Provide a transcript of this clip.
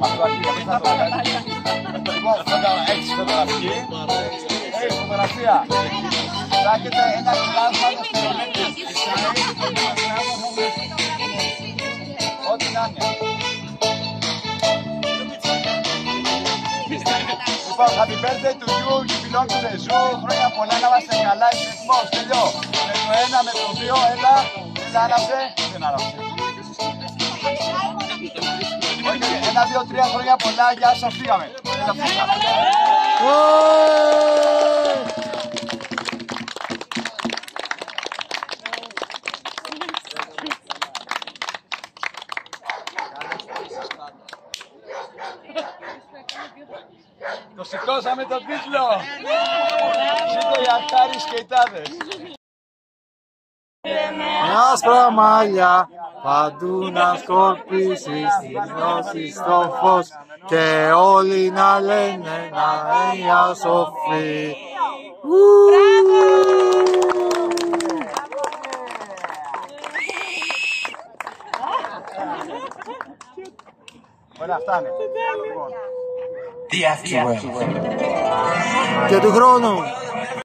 φωτογραφία μας, το αρχή, θα το κάνει. Λοιπόν, έχεις φωτογραφική. Έχεις φωτογραφία. Θα έχετε ένα κλάσμα στο στυλονέτη. Ό,τι να είναι. Λοιπόν, happy birthday to you, you belong to the zoo. Χρόνια πολλά να είμαστε καλά, είσαι έτοιμος, τελειώ. Με το ένα, με το δύο, έλα άναψε, δεν άναψε. Όχι, ένα, δύο, τρία χρόνια πολλά, γεια σας, φύγαμε. Έλα, φύγαμε. Το σηκώσαμε τον τίτλο! Ζήτω οι Αρχάροι σκεϊτάδες! Με άσπρα μαλλιά παντού να σκορπίσεις, νιώσεις το φως και όλοι να λένε να είναι σοφή. Ωραία, φτάνε. Και του χρόνου